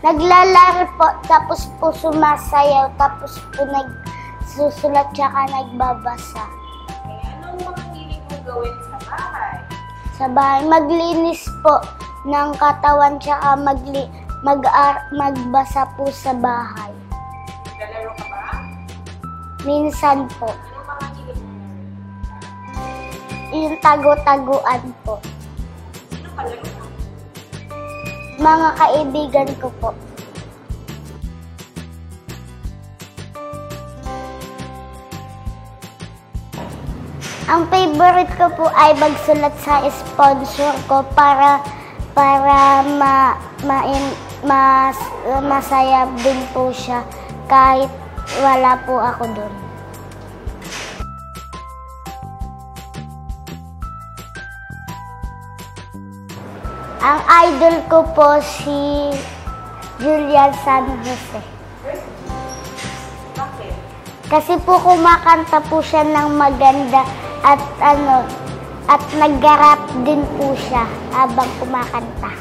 Naglalaro po, tapos po sumasayaw, tapos po nagsusulat tsaka nagbabasa. Okay, anong mga hilig mo gawin sa bahay? Sa bahay, maglinis po ng katawan tsaka magbasa po sa bahay. Naglalaro ka ba? Minsan po. Anong mga hilig mo? Yung tago-taguan po. Sino kalaro mo? Mga kaibigan ko po. Ang favorite ko po ay magsulat sa sponsor ko para masaya din po siya kahit wala po ako doon. Ang idol ko po si Julian San Jose. Bakit? Kasi po kumakanta po siya ng maganda at nag-rap din po siya habang kumakanta.